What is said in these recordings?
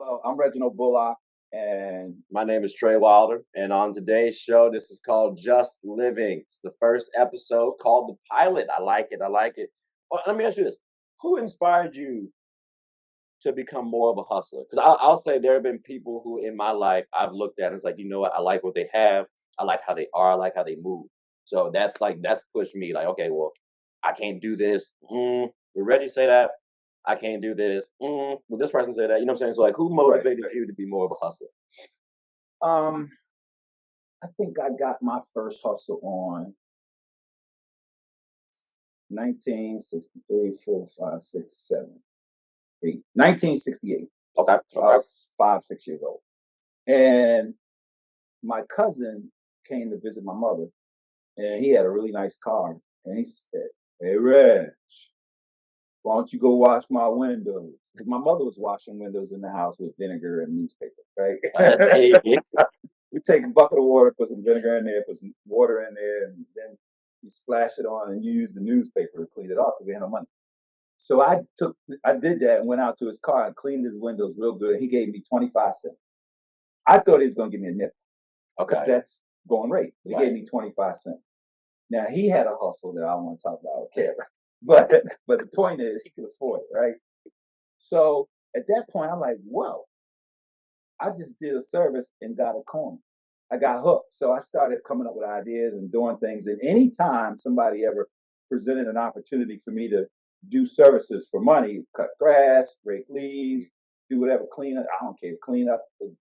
Hello, I'm Reginald Bullock, and My name is Trey Wilder, and on today's show, this is called Just Living. It's the first episode called The Pilot. I like it. I like it. Well, let me ask you this. Who inspired you to become more of a hustler? Because I'll say there have been people who in my life I've looked at and it's like, you know what? I like what they have. I like how they are. I like how they move. So that's pushed me like, okay, well, I can't do this. Would Reggie say that? I can't do this. Would this person say that? You know what I'm saying? So like, who motivated you to be more of a hustler? um, I think I got my first hustle on 1963, 4, 5, 6, 7, 8. 1968. Okay. I Okay. was 5, 6 years old, and my cousin came to visit my mother, and he had a really nice car, and he said, "Hey, Reg, why don't you go wash my windows?" Because my mother was washing windows in the house with vinegar and newspaper, right? We take a bucket of water, put some vinegar in there, put some water in there, and then you splash it on and you use the newspaper to clean it off because we had no money. So I did that and went out to his car and cleaned his windows real good. And he gave me 25 cents. I thought he was going to give me a nickel because Okay. that's going rate. But he Right. gave me 25 cents. Now he had a hustle that I don't want to talk about. Okay, but the point is he could afford it, right? So at that point, I'm like, whoa, I just did a service and got a coin. I got hooked. So I started coming up with ideas and doing things. And anytime somebody ever presented an opportunity for me to do services for money, cut grass, rake leaves, do whatever, clean up, I don't care, clean up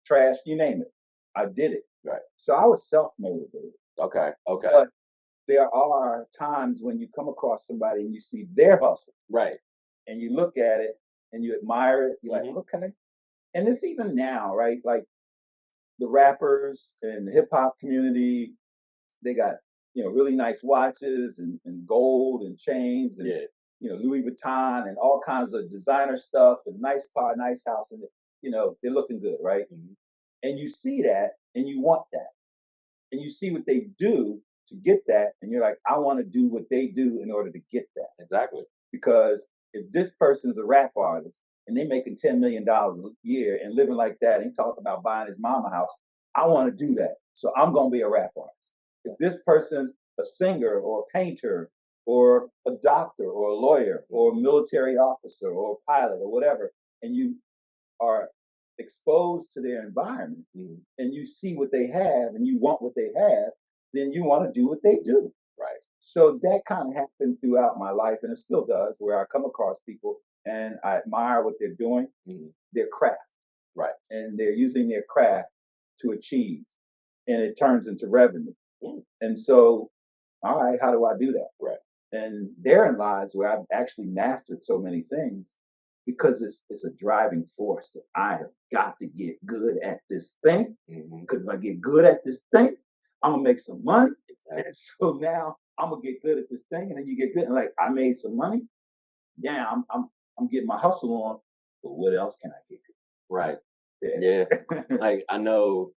trash, you name it. I did it. Right. So I was self motivated. Okay. Okay. But there are times when you come across somebody and you see their hustle Right. and you look at it and you admire it. You're like, okay. And it's even now, right? Like the rappers and the hip hop community, they got really nice watches and gold and chains and Yeah. Louis Vuitton and all kinds of designer stuff and nice car, nice house, and they're looking good, right? And you see that and you want that, and you see what they do to get that, and you're like, I want to do what they do in order to get that. Exactly. Because if this person's a rap artist and they're making $10 million a year and living like that, and he talking about buying his mama house, I want to do that. So I'm gonna be a rap artist. If this person's a singer or a painter or a doctor or a lawyer or a military officer or a pilot or whatever, and you are exposed to their environment and you see what they have and you want what they have, then you want to do what they do. Right. So that kind of happened throughout my life, and it still does, where I come across people and I admire what they're doing, their craft. Right. And they're using their craft to achieve, and it turns into revenue. And so, all right, how do I do that? Right. And therein lies where I've actually mastered so many things because it's a driving force that I have got to get good at this thing. Because if I get good at this thing, I'm gonna make some money. And so now I'm gonna get good at this thing, and then you get good, and like I made some money. Yeah, I'm getting my hustle on. But what else can I get? Right. Yeah. Like I know,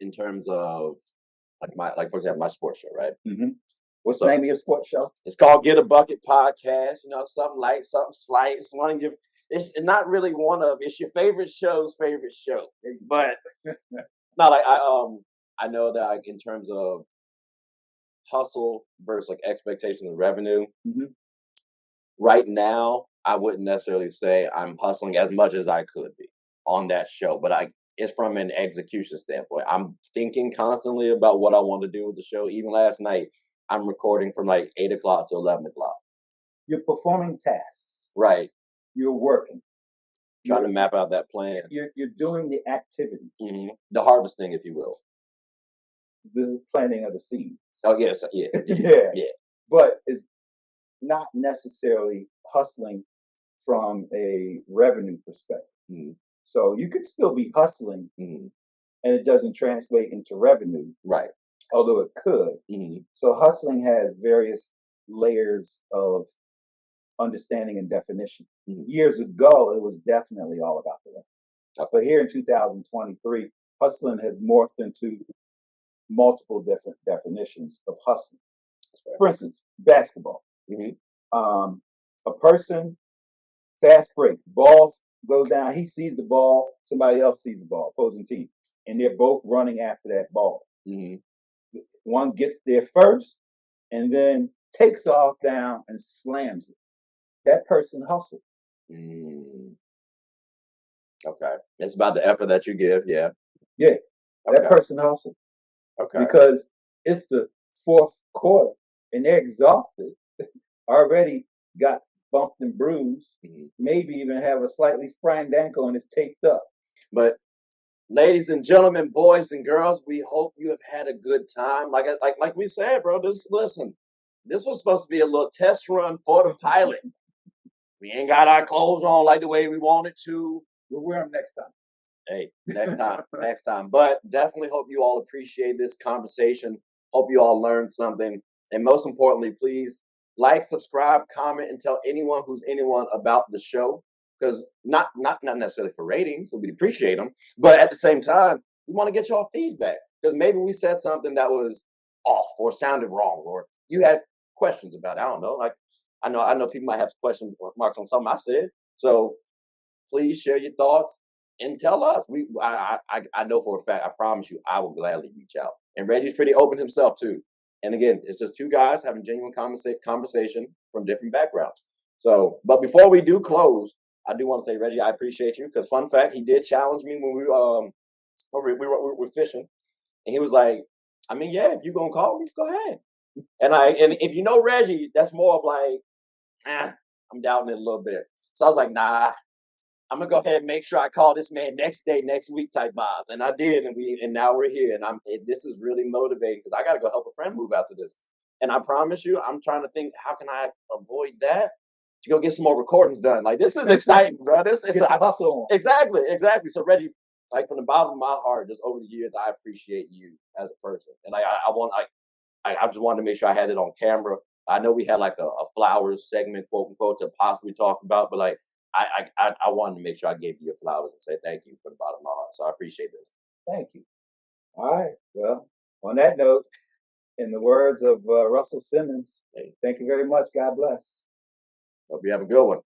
in terms of for example, my sports show, right? What's the name of your sports show? It's called Get a Bucket Podcast. Something light, something slight. It's one of your. It's not really one of. It's your favorite show's favorite show, but not like I know that like in terms of hustle versus like expectations of revenue. Right now, I wouldn't necessarily say I'm hustling as much as I could be on that show, but it's from an execution standpoint. I'm thinking constantly about what I want to do with the show. Even last night, I'm recording from like 8 o'clock to 11 o'clock. You're performing tasks. Right. You're working. Trying to map out that plan. You're doing the activities. The harvesting, if you will. The planting of the seeds. Oh, yes. Yeah. Yeah. But it's not necessarily hustling from a revenue perspective. So you could still be hustling and it doesn't translate into revenue. Right. Although it could. So hustling has various layers of understanding and definition. Years ago, it was definitely all about the revenue. But here in 2023, hustling has morphed into multiple different definitions of hustling. For instance, basketball. A person, fast break, ball goes down. He sees the ball. Somebody else sees the ball, opposing team, and they're both running after that ball. Mm-hmm. One gets there first, and then takes off down and slams it. That person hustled. Okay, it's about the effort that you give. Yeah. Yeah, that Okay. person hustled Okay. because it's the fourth quarter, and they're exhausted, already got bumped and bruised, maybe even have a slightly sprained ankle and it's taped up. But ladies and gentlemen, boys and girls, we hope you have had a good time. Like we said, bro. Listen, this was supposed to be a little test run for the pilot. We ain't got our clothes on like the way we wanted to. We'll wear them next time. Hey, next time. But definitely hope you all appreciate this conversation. Hope you all learned something. And most importantly, please like, subscribe, comment, and tell anyone who's anyone about the show. Because not necessarily for ratings, so we appreciate them. But at the same time, we want to get y'all feedback. Because maybe we said something that was off or sounded wrong, or you had questions about it. I don't know. Like I know people might have question marks on something I said. So please share your thoughts and tell us. I know for a fact, I promise you, I will gladly reach out. And Reggie's pretty open himself too. And again, it's just two guys having genuine conversation from different backgrounds. So, but before we do close, I do want to say, Reggie, I appreciate you because fun fact, he did challenge me when we were fishing, and he was like, I mean, yeah, if you're gonna call me, go ahead. And if you know Reggie, that's more of like, I'm doubting it a little bit. So I was like, nah, I'm gonna go ahead and make sure I call this man next day, next week type vibes, and I did, and now we're here, and this is really motivating because I got to go help a friend move after this, and I promise you, I'm trying to think how can I avoid that to go get some more recordings done. Like this is exciting, bro. This is hustle. Exactly. So Reggie, like from the bottom of my heart, just over the years, I appreciate you as a person, and I just wanted to make sure I had it on camera. I know we had like a flowers segment, quote unquote, to possibly talk about, but like. I wanted to make sure I gave you your flowers and say thank you from the bottom of my heart. So I appreciate this. Thank you. All right. Well, on that note, in the words of Russell Simmons, thank you very much. God bless. Hope you have a good one.